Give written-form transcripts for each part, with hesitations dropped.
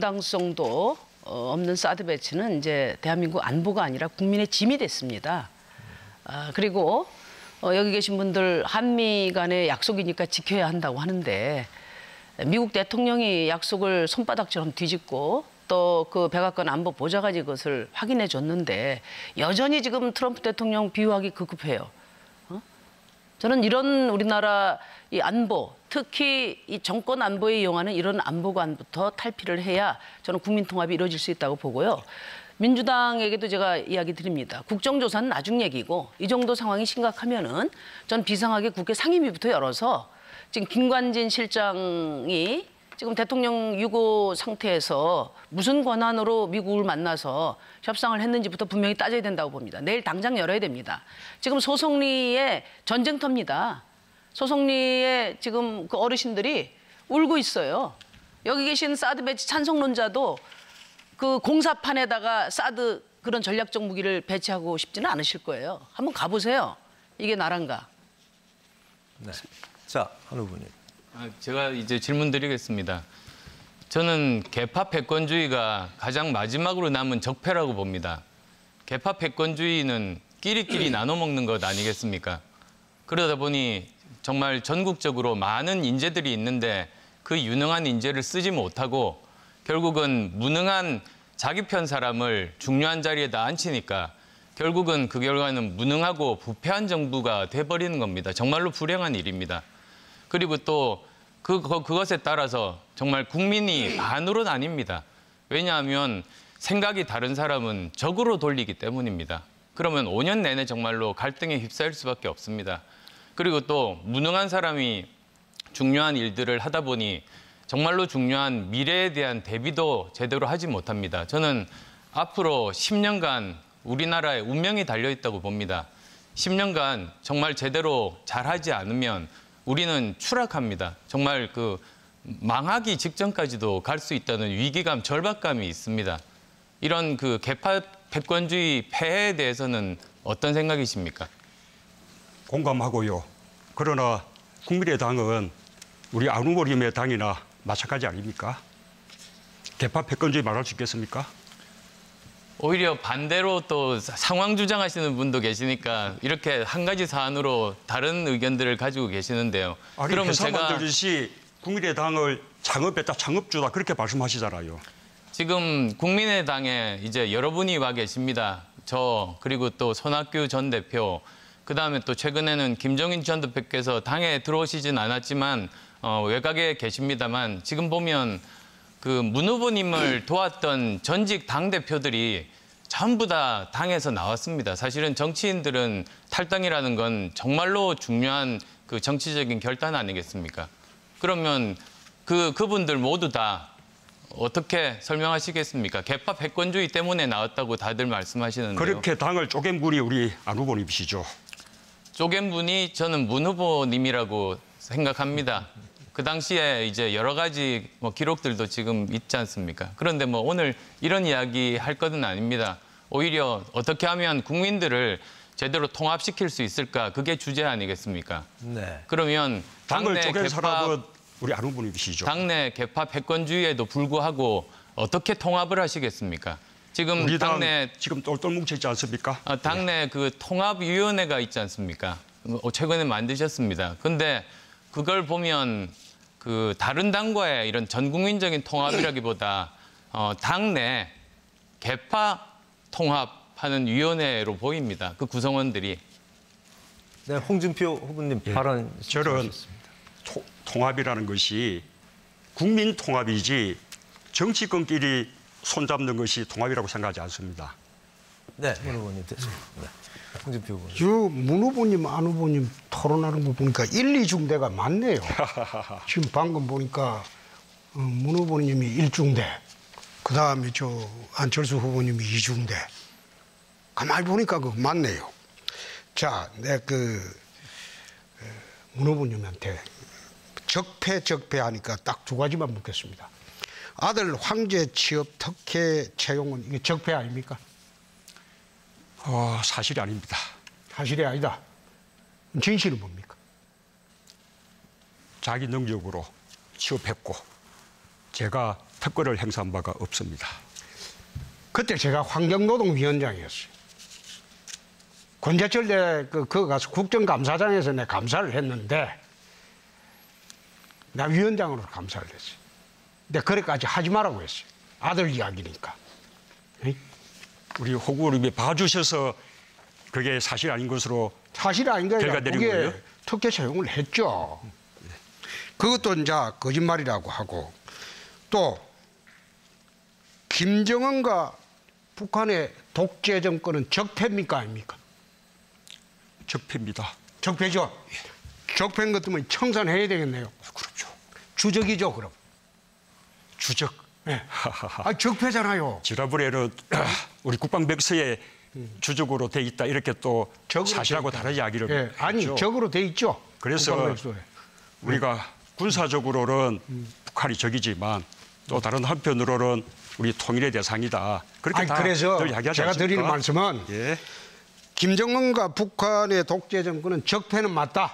부당성도 없는 사드 배치는 이제 대한민국 안보가 아니라 국민의 짐이 됐습니다. 그리고 여기 계신 분들 한미 간의 약속이니까 지켜야 한다고 하는데 미국 대통령이 약속을 손바닥처럼 뒤집고 또 그 백악관 안보 보좌관이 그것을 확인해 줬는데 여전히 지금 트럼프 대통령 비호하기 급급해요. 저는 이런 우리나라 이 안보, 특히 이 정권 안보에 이용하는 이런 안보관부터 탈피를 해야 저는 국민 통합이 이루어질 수 있다고 보고요. 민주당에게도 제가 이야기 드립니다. 국정조사는 나중 얘기고 이 정도 상황이 심각하면은 전 비상하게 국회 상임위부터 열어서 지금 김관진 실장이 지금 대통령 유고 상태에서 무슨 권한으로 미국을 만나서 협상을 했는지부터 분명히 따져야 된다고 봅니다. 내일 당장 열어야 됩니다. 지금 소송리의 전쟁터입니다. 소송리에 지금 그 어르신들이 울고 있어요. 여기 계신 사드 배치 찬성론자도 그 공사판에다가 사드 그런 전략적 무기를 배치하고 싶지는 않으실 거예요. 한번 가보세요. 이게 나란가. 네. 자, 한 후보님. 제가 이제 질문 드리겠습니다. 저는 개파 패권주의가 가장 마지막으로 남은 적폐라고 봅니다. 개파 패권주의는 끼리끼리 나눠 먹는 것 아니겠습니까? 그러다 보니 정말 전국적으로 많은 인재들이 있는데 그 유능한 인재를 쓰지 못하고 결국은 무능한 자기 편 사람을 중요한 자리에다 앉히니까 결국은 그 결과는 무능하고 부패한 정부가 돼버리는 겁니다. 정말로 불행한 일입니다. 그리고 또 그것에 따라서 정말 국민이 반으로 나뉩니다. 왜냐하면 생각이 다른 사람은 적으로 돌리기 때문입니다. 그러면 5년 내내 정말로 갈등에 휩싸일 수밖에 없습니다. 그리고 또 무능한 사람이 중요한 일들을 하다 보니 정말로 중요한 미래에 대한 대비도 제대로 하지 못합니다. 저는 앞으로 10년간 우리나라의 운명이 달려있다고 봅니다. 10년간 정말 제대로 잘하지 않으면 우리는 추락합니다. 정말 그 망하기 직전까지도 갈 수 있다는 위기감, 절박감이 있습니다. 이런 그 개파 패권주의 폐해에 대해서는 어떤 생각이십니까? 공감하고요. 그러나 국민의당은 우리 안 후보님의 당이나 마찬가지 아닙니까? 개파 패권주의 말할 수 있겠습니까? 오히려 반대로 또 상황 주장하시는 분도 계시니까 이렇게 한 가지 사안으로 다른 의견들을 가지고 계시는데요. 아니, 그러면 회사 제가 만들듯이 국민의당을 창업했다, 창업주다 그렇게 말씀하시잖아요. 지금 국민의당에 이제 여러분이 와 계십니다. 저 그리고 또 손학규 전 대표, 그다음에 또 최근에는 김종인 전 대표께서 당에 들어오시진 않았지만 외곽에 계십니다만 지금 보면 그 문 후보님을 도왔던 전직 당대표들이 전부 다 당에서 나왔습니다. 사실은 정치인들은 탈당이라는 건 정말로 중요한 그 정치적인 결단 아니겠습니까? 그러면 그분들 모두 다 어떻게 설명하시겠습니까? 개파 패권주의 때문에 나왔다고 다들 말씀하시는데요. 그렇게 당을 쪼갠 분이 우리 안 후보님이시죠. 쪼갠 분이 저는 문 후보님이라고 생각합니다. 그 당시에 이제 여러 가지 기록들도 지금 있지 않습니까? 그런데 오늘 이런 이야기 할 것은 아닙니다. 오히려 어떻게 하면 국민들을 제대로 통합시킬 수 있을까? 그게 주제 아니겠습니까? 네. 그러면 당을 쪼갠 사람은 우리 안 후보님이시죠. 당내 개파 패권주의에도 불구하고 어떻게 통합을 하시겠습니까? 지금 우리 당 당내 지금 똘똘 뭉쳐 있지 않습니까? 당내 그 통합위원회가 있지 않습니까? 최근에 만드셨습니다. 근데 그걸 보면 그 다른 당과의 이런 전국민적인 통합이라기보다 당내 개파 통합하는 위원회로 보입니다. 그 구성원들이. 네, 홍준표 후보님 발언 저는 통합이라는 것이 국민 통합이지 정치권끼리 손잡는 것이 통합이라고 생각하지 않습니다. 네, 문 후보님 됐습니다. 네. 홍준표 후보님. 문 후보님, 안 후보님 토론하는 거 보니까 1, 2중대가 많네요. 지금 방금 보니까 문 후보님이 1중대, 그다음에 안철수 후보님이 2중대. 가만히 보니까 그거 맞네요. 자, 문 후보님한테 적폐 하니까 딱 두 가지만 묻겠습니다. 아들 황제 취업 특혜 채용은 이게 적폐 아닙니까? 사실이 아닙니다. 사실이 아니다. 진실은 뭡니까? 자기 능력으로 취업했고 제가 특권을 행사한 바가 없습니다. 그때 제가 환경노동위원장이었어요. 권재철 그 가서 국정감사장에서 내 감사를 했는데 나 위원장으로 감사를 했어요. 근데 그래까지 하지 말라고 했어요. 아들 이야기니까. 우리 호구 의원님이 봐주셔서 그게 사실 아닌 것으로 사실 아닌가요? 결과 내린 그게 거예요? 특혜 채용을 했죠. 그것도 이제 거짓말이라고 하고 또 김정은과 북한의 독재 정권은 적폐입니까 아닙니까? 적폐입니다. 적폐죠. 적폐인 것 때문에 청산해야 되겠네요. 그렇죠. 주적이죠, 그럼. 주적. 네. 아, 적폐잖아요. 지난번에는 우리 국방백서에 주적으로 돼 있다 이렇게 또 적으로 사실하고 돼 있다. 다른 이야기를 예, 아니, 했죠. 적으로 돼 있죠. 그래서 국방백서에. 우리가 군사적으로는 북한이 적이지만 또 다른 한편으로는 우리 통일의 대상이다. 그렇게 아니, 다 그래서 늘 이야기하지 제가 않습니까? 드리는 말씀은 예. 김정은과 북한의 독재 정권은 적폐는 맞다.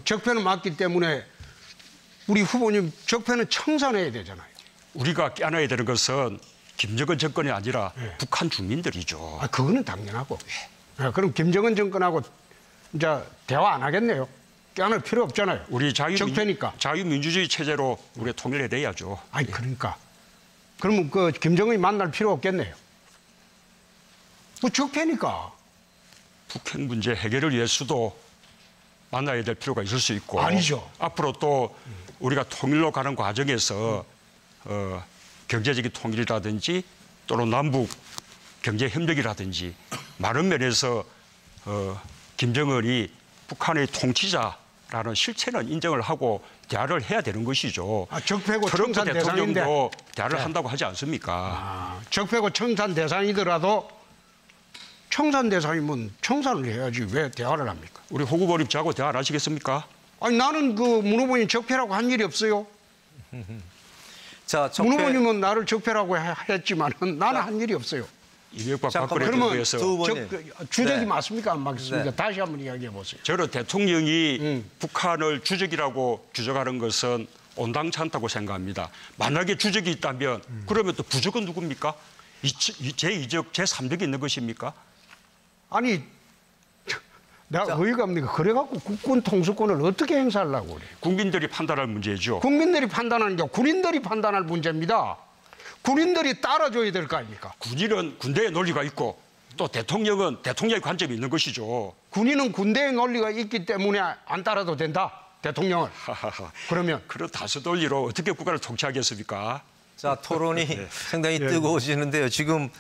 적폐는 맞기 때문에 우리 후보님 적폐는 청산해야 되잖아요. 우리가 깨어나야 되는 것은 김정은 정권이 아니라 예. 북한 주민들이죠. 아, 그거는 당연하고. 그럼 김정은 정권하고 이제 대화 안 하겠네요. 껴안을 필요 없잖아요. 우리 적폐니까. 자유민주주의 체제로 우리 통일해내야죠. 아니, 그러니까. 그러면 그 김정은이 만날 필요 없겠네요. 뭐 적폐니까. 북핵 문제 해결을 위해서도 만나야 될 필요가 있을 수 있고 아니죠. 앞으로 또 우리가 통일로 가는 과정에서 경제적인 통일이라든지 또는 남북 경제 협력이라든지 많은 면에서 김정은이 북한의 통치자라는 실체는 인정을 하고 대화를 해야 되는 것이죠. 아, 적폐고 트럼프 청산 대상인데. 대통령도 대화를 네. 한다고 하지 않습니까? 아, 적폐고 청산 대상이더라도 청산 대상이면 청산을 해야지 왜 대화를 합니까? 우리 호구 후보님 저하고 대화 안 하시겠습니까? 아니, 나는 그 문 후보님 적폐라고 한 일이 없어요. 자, 문 적폐 후보님은 나를 적폐라고 했지만 나는 한 일이 없어요. 이명박 잠깐만, 박근혜 그러면 정부에서 두 분- 주적이 네. 맞습니까? 안 맞습니까? 네. 다시 한번 이야기해 보세요. 저는 대통령이 북한을 주적이라고 규정하는 것은 온당치 않다고 생각합니다. 만약에 주적이 있다면 그러면 또 부적은 누굽니까? 제2적, 제3적이 있는 것입니까? 아니, 내가 어이가 없니까? 그래갖고 국군 통수권을 어떻게 행사하려고 그래? 국민들이 판단할 문제죠. 국민들이 판단하는 게 군인들이 판단할 문제입니다. 군인들이 따라줘야 될 거 아닙니까? 군인은 군대의 논리가 있고 또 대통령은 대통령의 관점이 있는 것이죠. 군인은 군대의 논리가 있기 때문에 안 따라도 된다. 대통령을. 그러면 그런 다수 논리로 어떻게 국가를 통치하겠습니까? 자, 토론이 상당히 뜨거워지는데요. 지금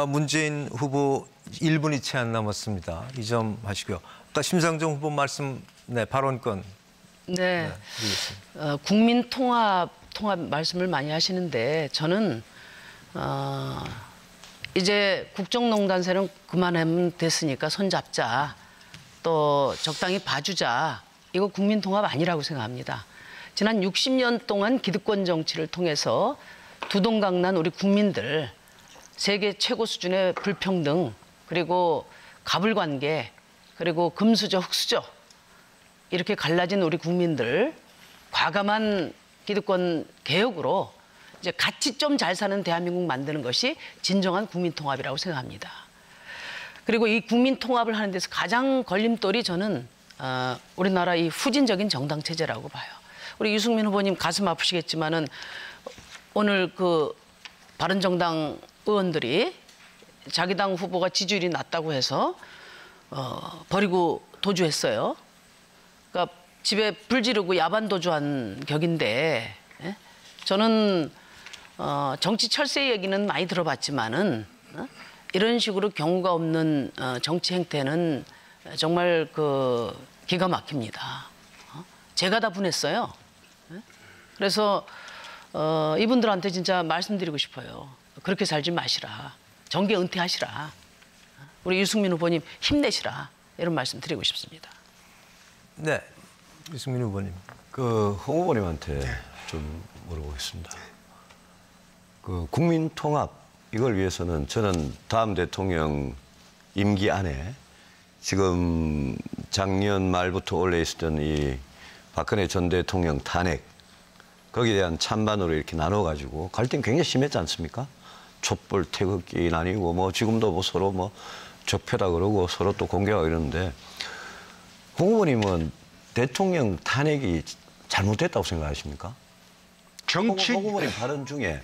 문재인 후보 1분이 채 안 남았습니다. 이 점 하시고요. 아까 심상정 후보 말씀, 발언권 네. 드리겠습니다. 국민 통합 말씀을 많이 하시는데 저는 이제 국정농단세는 그만하면 됐으니까 손잡자. 또 적당히 봐주자. 이거 국민 통합 아니라고 생각합니다. 지난 60년 동안 기득권 정치를 통해서 두동강난 우리 국민들 세계 최고 수준의 불평등 그리고 가불관계 그리고 금수저 흑수저 이렇게 갈라진 우리 국민들 과감한 기득권 개혁으로 이제 같이 좀 잘 사는 대한민국 만드는 것이 진정한 국민 통합이라고 생각합니다. 그리고 이 국민 통합을 하는 데서 가장 걸림돌이 저는 우리나라 이 후진적인 정당 체제라고 봐요. 우리 유승민 후보님 가슴 아프시겠지만은 오늘 그 바른정당 의원들이 자기 당 후보가 지지율이 낮다고 해서 버리고 도주했어요. 그러니까 집에 불 지르고 야반 도주한 격인데 저는 정치 철새 얘기는 많이 들어봤지만은 이런 식으로 경우가 없는 정치 행태는 정말 그 기가 막힙니다. 제가 다 분했어요. 그래서 이분들한테 진짜 말씀드리고 싶어요. 그렇게 살지 마시라. 정계 은퇴하시라. 우리 유승민 후보님 힘내시라. 이런 말씀 드리고 싶습니다. 네, 유승민 후보님. 그 홍 후보님한테 좀 물어보겠습니다. 그 국민 통합 이걸 위해서는 저는 다음 대통령 임기 안에 지금 작년 말부터 올려 있었던 이 박근혜 전 대통령 탄핵 거기에 대한 찬반으로 이렇게 나눠가지고 갈등이 굉장히 심했지 않습니까? 촛불 태극기 나뉘고 뭐 지금도 뭐 서로 뭐 적폐다 그러고 서로 또 공개하고 이러는데 홍 후보님은 대통령 탄핵이 잘못됐다고 생각하십니까? 정치 홍 후보님 발언 중에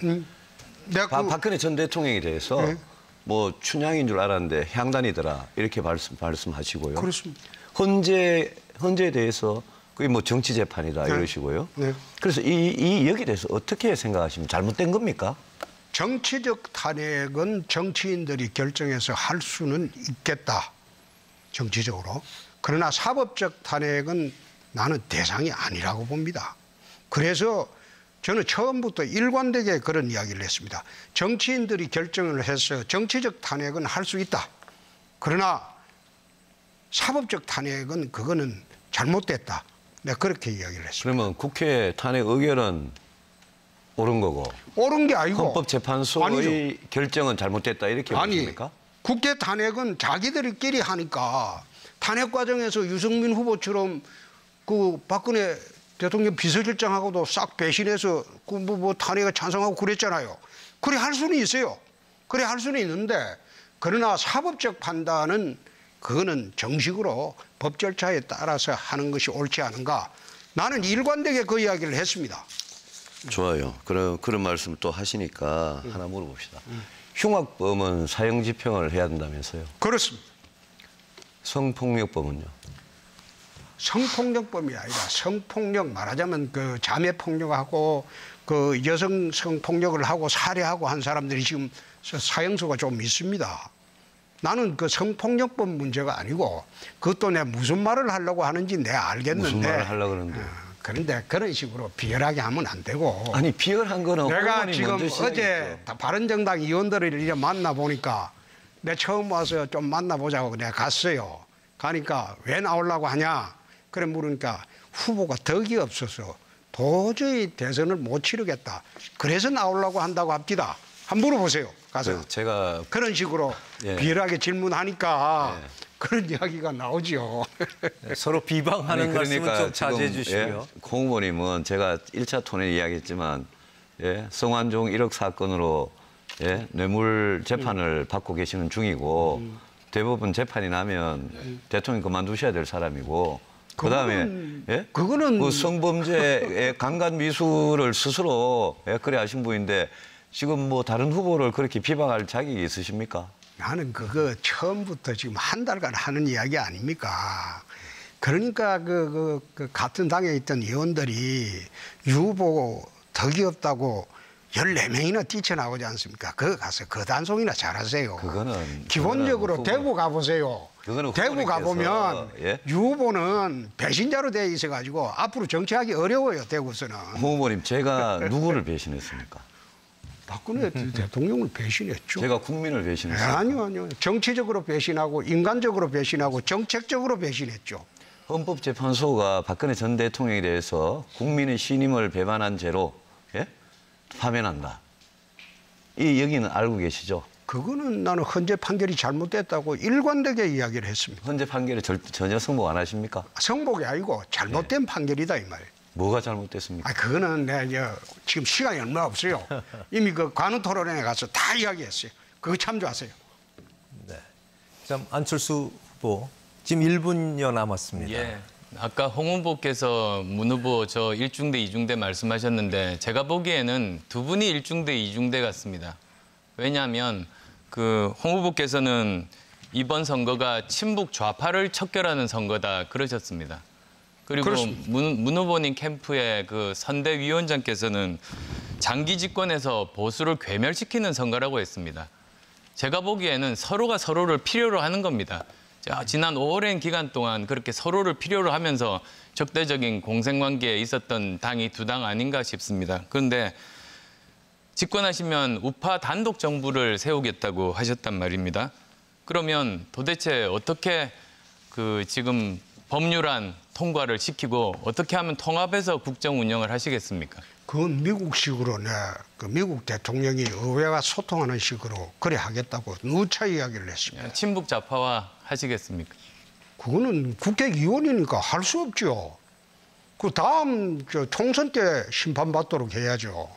내가 박근혜 전 대통령에 대해서 네. 뭐 춘향인 줄 알았는데 향단이더라 이렇게 말씀하시고요. 그렇습니다. 헌재에 대해서 그게 뭐 정치 재판이다 네. 이러시고요. 네. 그래서 이 여기에 대해서 어떻게 생각하십니까? 잘못된 겁니까? 정치적 탄핵은 정치인들이 결정해서 할 수는 있겠다. 정치적으로. 그러나 사법적 탄핵은 나는 대상이 아니라고 봅니다. 그래서 저는 처음부터 일관되게 그런 이야기를 했습니다. 정치인들이 결정을 해서 정치적 탄핵은 할 수 있다. 그러나 사법적 탄핵은 그거는 잘못됐다. 내가 그렇게 이야기를 했습니다. 그러면 국회 탄핵 의결은 옳은 거고 옳은 게 아니고 헌법재판소의 아니죠. 결정은 잘못됐다 이렇게 보십니까? 국회 탄핵은 자기들끼리 하니까 탄핵 과정에서 유승민 후보처럼 그 박근혜 대통령 비서실장하고도 싹 배신해서 그 뭐 탄핵에 찬성하고 그랬잖아요. 그래 할 수는 있어요. 그래 할 수는 있는데 그러나 사법적 판단은 그거는 정식으로 법 절차에 따라서 하는 것이 옳지 않은가. 나는 일관되게 그 이야기를 했습니다. 좋아요. 그런 말씀 또 하시니까 하나 물어봅시다. 흉악범은 사형 집행을 해야 된다면서요. 그렇습니다. 성폭력범은요? 성폭력범이 아니라 성폭력 말하자면 그 자매폭력하고 그 여성 성폭력을 하고 살해하고 한 사람들이 지금 사형수가 좀 있습니다. 나는 그 성폭력범 문제가 아니고 그것도 내가 무슨 말을 하려고 하는지 내가 알겠는데 무슨 말을 하려고 그러는데. 그런데 그런 식으로 비열하게 하면 안 되고 아니 비열한 거는 내가 후보님 지금 먼저 어제 시작했죠. 바른정당 의원들을 이제 만나보니까 내가 처음 와서 좀 만나보자고 내가 갔어요. 가니까 왜 나오려고 하냐 그래 물으니까 후보가 덕이 없어서 도저히 대선을 못 치르겠다. 그래서 나오려고 한다고 합니다. 한번 물어보세요. 가서. 제가 그런 식으로 예. 비열하게 질문하니까 예. 그런 이야기가 나오죠. 서로 비방하는 말씀은 좀 자제해 주시고요. 홍 후보님은 제가 1차 톤에 이야기했지만 성완종 1억 사건으로 뇌물 재판을 받고 계시는 중이고 대부분 재판이 나면 대통령 그만두셔야 될 사람이고 그다음에 그거는 그 성범죄의 강간 미수를 스스로 그래 하신 분인데 지금 뭐 다른 후보를 그렇게 비방할 자격이 있으십니까? 나는 그거 처음부터 지금 한 달간 하는 이야기 아닙니까? 그러니까 그 같은 당에 있던 의원들이 유 후보 덕이 없다고 14명이나 뛰쳐나오지 않습니까? 그거 가서 그 단속이나 잘하세요. 기본적으로 그거는 대구 가보세요. 대구 가보면 유 후보는 배신자로 돼 있어가지고 앞으로 정치하기 어려워요. 대구에서는. 홍 후보님 제가 누구를 배신했습니까? 박근혜 대통령을 배신했죠. 제가 국민을 배신했어요. 아니요. 정치적으로 배신하고 인간적으로 배신하고 정책적으로 배신했죠. 헌법재판소가 박근혜 전 대통령에 대해서 국민의 신임을 배반한 죄로 파면한다. 이 여기는 알고 계시죠? 그거는 나는 헌재 판결이 잘못됐다고 일관되게 이야기를 했습니다. 헌재 판결에 전혀 승복 안 하십니까? 성복이 아니고 잘못된 판결이다 이 말이에요. 뭐가 잘못됐습니까? 그거는 내가 지금 시간이 얼마 없어요. 이미 그 관훈 토론회에 가서 다 이야기했어요. 그거 참조하세요. 네. 참 안철수 후보 지금 1분여 남았습니다. 예. 아까 홍 후보께서 문 후보 저 1중대, 2중대 말씀하셨는데 제가 보기에는 두 분이 1중대, 2중대 같습니다. 왜냐하면 그 홍 후보께서는 이번 선거가 친북 좌파를 척결하는 선거다 그러셨습니다. 그리고 문 후보님 캠프의 그 선대위원장께서는 장기 집권에서 보수를 괴멸시키는 선거라고 했습니다. 제가 보기에는 서로가 서로를 필요로 하는 겁니다. 지난 오랜 기간 동안 그렇게 서로를 필요로 하면서 적대적인 공생관계에 있었던 당이 두 당 아닌가 싶습니다. 그런데 집권하시면 우파 단독 정부를 세우겠다고 하셨단 말입니다. 그러면 도대체 어떻게 그 지금 법률안 통과를 시키고 어떻게 하면 통합해서 국정 운영을 하시겠습니까? 그건 미국식으로 그 미국 대통령이 의회와 소통하는 식으로 그래 하겠다고 누차 이야기를 했습니다. 친북 좌파화 하시겠습니까? 그거는 국회의원이니까 할 수 없죠. 그 다음 총선 때 심판받도록 해야죠.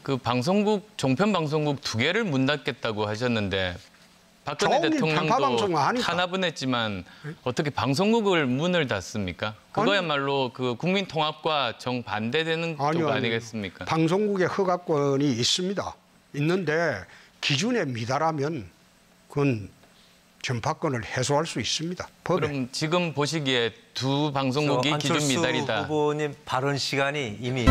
그 방송국 종편 방송국 2개를 문 닫겠다고 하셨는데 박근혜 종일 편파 대통령도 방송을 하니까. 탄압은 했지만 어떻게 방송국을 문을 닫습니까? 그거야말로 그 국민 통합과 정반대되는 쪽 아니겠습니까? 방송국에 허가권이 있습니다. 있는데 기준에 미달하면 그건 전파권을 해소할 수 있습니다. 법에. 그럼 지금 보시기에 두 방송국이 기준 안철수 미달이다. 후보님 발언 시간이 이미